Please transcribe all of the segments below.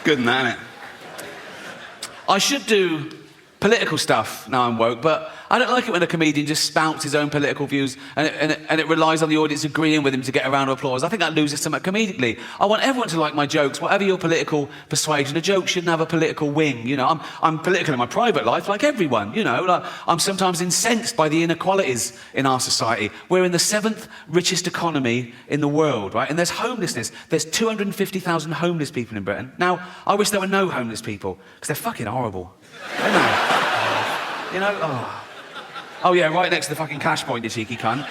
Good than that, isn't it? I should do political stuff now I'm woke, but I don't like it when a comedian just spouts his own political views and it relies on the audience agreeing with him to get a round of applause. I think that loses something comedically. I want everyone to like my jokes, whatever your political persuasion. A joke shouldn't have a political wing, you know. I'm political in my private life, like everyone, you know. Like, I'm sometimes incensed by the inequalities in our society. We're in the 7th richest economy in the world, right? And there's homelessness. There's 250,000 homeless people in Britain. Now, I wish there were no homeless people, because they're fucking horrible. Aren't they? You know, oh yeah, right next to the fucking cash point, you cheeky cunt.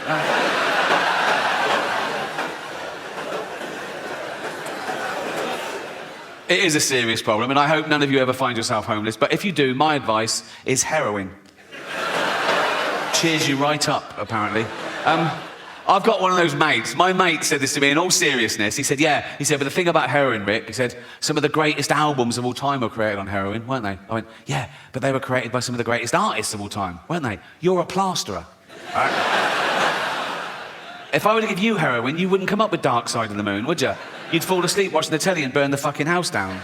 It is a serious problem, and I hope none of you ever find yourself homeless, but if you do, my advice is heroin. Cheers you right up, apparently. I've got one of those mates. My mate said this to me in all seriousness. He said, but the thing about heroin, Rick, he said, some of the greatest albums of all time were created on heroin, weren't they? I went, yeah, but they were created by some of the greatest artists of all time, weren't they? You're a plasterer. Right? If I were to give you heroin, you wouldn't come up with Dark Side of the Moon, would you? You'd fall asleep watching the telly and burn the fucking house down.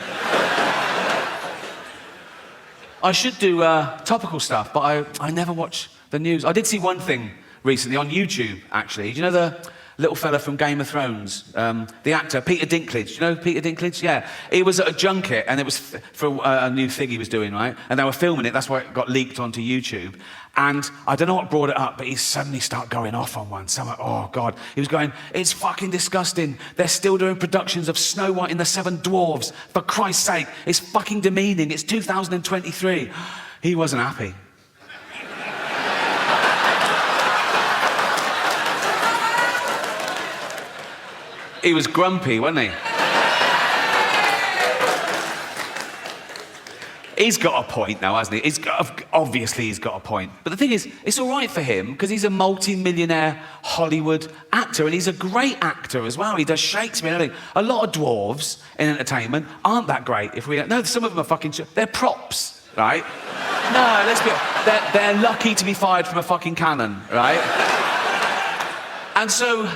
I should do topical stuff, but I never watch the news. I did see one thing recently on YouTube, actually. Do you know the little fella from Game of Thrones? The actor, Peter Dinklage. Do you know Peter Dinklage? Yeah. He was at a junket, and it was for a new thing he was doing, right? And they were filming it. That's why it got leaked onto YouTube. And I don't know what brought it up, but he suddenly started going off on one. So I'm like, oh, God. He was going, it's fucking disgusting. They're still doing productions of Snow White and the Seven Dwarfs. For Christ's sake, it's fucking demeaning. It's 2023. He wasn't happy. He was grumpy, wasn't he? He's got a point now, hasn't he? Obviously he's got a point. But the thing is, it's all right for him, because he's a multi-millionaire Hollywood actor, and he's a great actor as well. He does Shakespeare and everything. A lot of dwarves in entertainment aren't that great. No, some of them are fucking... They're props, right? No, let's be... They're lucky to be fired from a fucking cannon, right? And so...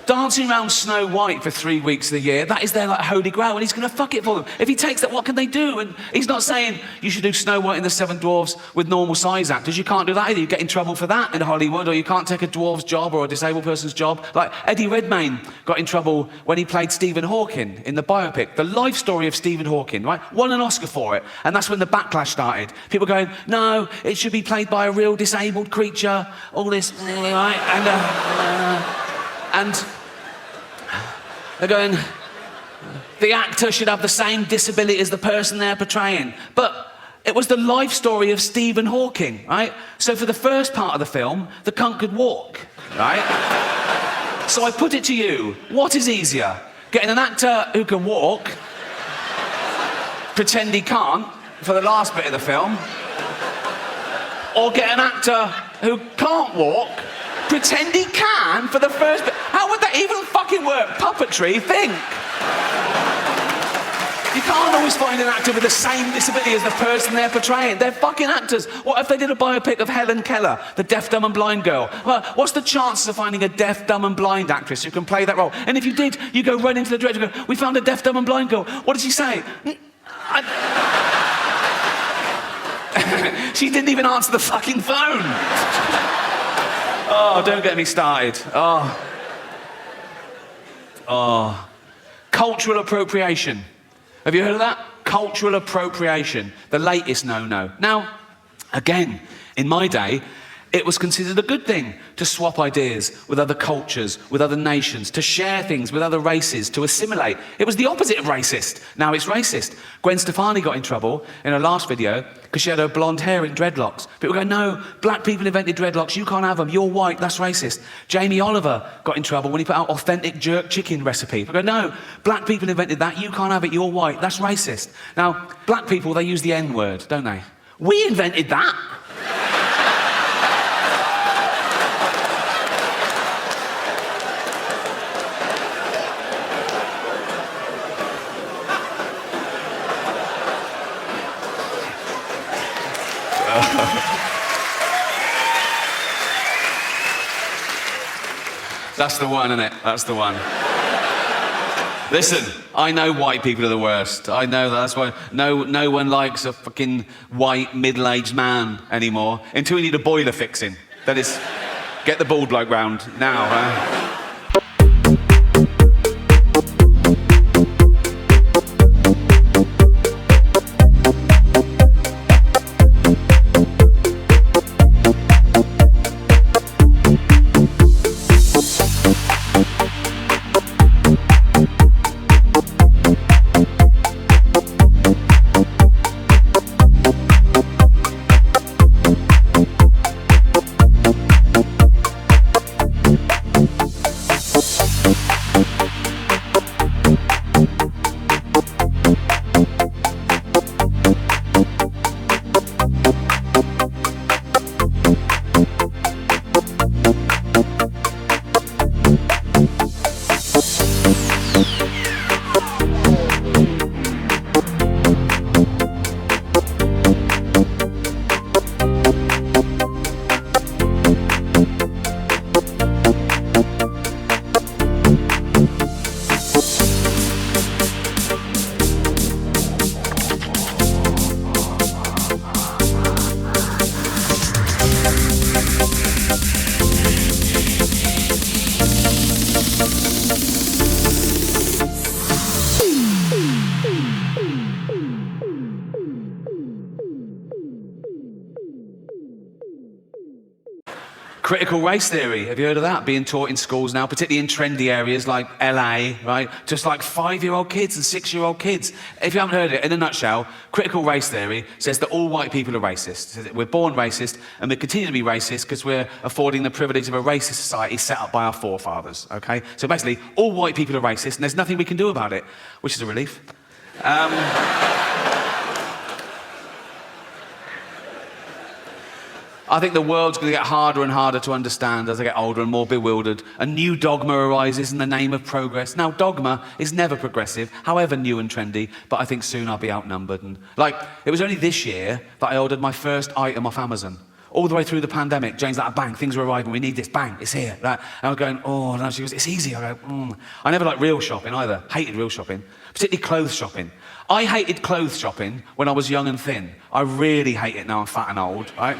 dancing around Snow White for 3 weeks of the year, that is their like holy grail, and he's going to fuck it for them. If he takes that, what can they do? And he's not saying you should do Snow White and the Seven Dwarfs with normal size actors. You can't do that either. You get in trouble for that in Hollywood, or you can't take a dwarf's job or a disabled person's job. Like Eddie Redmayne got in trouble when he played Stephen Hawking in the biopic, the life story of Stephen Hawking, right? Won an Oscar for it, and that's when the backlash started. People going, no, it should be played by a real disabled creature, all this, right? And they're going, the actor should have the same disability as the person they're portraying. But it was the life story of Stephen Hawking, right? So for the first part of the film, the cunt could walk, right? So I put it to you, what is easier? Getting an actor who can walk, pretend he can't for the last bit of the film, or get an actor who can't walk, pretend he can for the first bit? How would that even fucking work? Puppetry, think. You can't always find an actor with the same disability as the person they're portraying. They're fucking actors. What if they did a biopic of Helen Keller, the deaf, dumb and blind girl? Well, what's the chances of finding a deaf, dumb and blind actress who can play that role? And if you did, you go right into the director and go, we found a deaf, dumb and blind girl. What did she say? She didn't even answer the fucking phone. Oh, don't get me started. Oh. Cultural appropriation. Have you heard of that? Cultural appropriation. The latest no-no. Now, again, in my day, it was considered a good thing to swap ideas with other cultures, with other nations, to share things with other races, to assimilate. It was the opposite of racist. Now it's racist. Gwen Stefani got in trouble in her last video because she had her blonde hair in dreadlocks. People go, no, black people invented dreadlocks, you can't have them, you're white, that's racist. Jamie Oliver got in trouble when he put out authentic jerk chicken recipe. People go, no, black people invented that, you can't have it, you're white, that's racist. Now, black people, they use the N-word, don't they? We invented that. That's the one, isn't it? That's the one. Listen, I know white people are the worst. I know that. That's why no one likes a fucking white middle-aged man anymore until we need a boiler fixing. That is, get the bald bloke round now. Critical race theory, have you heard of that? Being taught in schools now, particularly in trendy areas like LA, right? Just like 5-year-old kids and 6-year-old kids. If you haven't heard it, in a nutshell, critical race theory says that all white people are racist. We're born racist and we continue to be racist because we're affording the privilege of a racist society set up by our forefathers, okay? So basically, all white people are racist and there's nothing we can do about it, which is a relief. I think the world's going to get harder and harder to understand as I get older and more bewildered. A new dogma arises in the name of progress. Now, dogma is never progressive, however new and trendy, but I think soon I'll be outnumbered. And it was only this year that I ordered my first item off Amazon. All the way through the pandemic, Jane's like, bang, things are arriving, we need this, bang, it's here. And I was going, oh, no, she goes, it's easy. I go, I never liked real shopping either, hated real shopping, particularly clothes shopping. I hated clothes shopping when I was young and thin. I really hate it now I'm fat and old, right?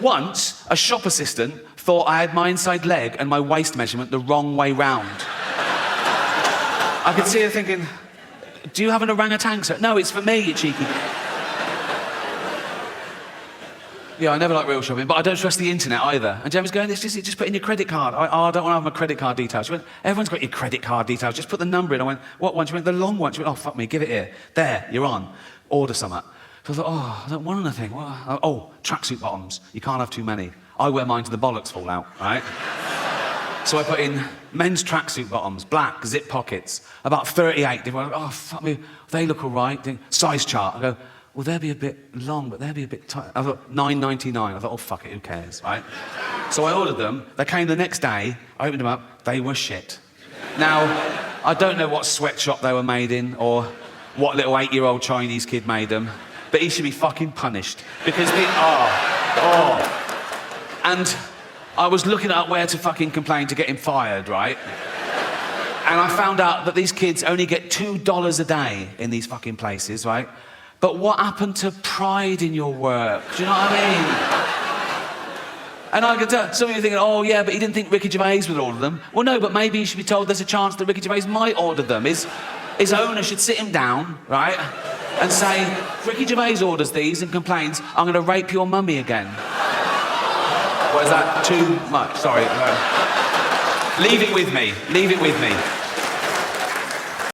Once, a shop assistant thought I had my inside leg and my waist measurement the wrong way round. I could see her thinking, do you have an orangutan, sir? No, it's for me, you cheeky. Yeah, I never like real shopping, but I don't trust the internet either. And Jen was going, just put in your credit card. I don't want to have my credit card details. She went, everyone's got your credit card details, just put the number in. I went, what one? She went, the long one. She went, oh, fuck me, give it here. There, you're on. Order something. So I thought, oh, I don't want anything. Oh, tracksuit bottoms. You can't have too many. I wear mine till the bollocks fall out, right? So I put in men's tracksuit bottoms, black, zip pockets, about 38. They went, oh, fuck me, they look all right. Size chart. I go, well, they'll be a bit long, but they'll be a bit tight. I thought, $9.99. I thought, oh, fuck it, who cares, right? So I ordered them. They came the next day. I opened them up. They were shit. Now, I don't know what sweatshop they were made in or what little 8-year-old Chinese kid made them. But he should be fucking punished because And I was looking up where to fucking complain to get him fired, right? And I found out that these kids only get $2 a day in these fucking places, right? But what happened to pride in your work? Do you know what I mean? And I could tell, some of you are thinking, oh yeah, but he didn't think Ricky Gervais would order them. Well, no, but maybe he should be told there's a chance that Ricky Gervais might order them. His owner should sit him down, right? And say, Ricky Gervais orders these and complains, I'm going to rape your mummy again. What is that? Too much? Sorry. Leave it with me. Leave it with me.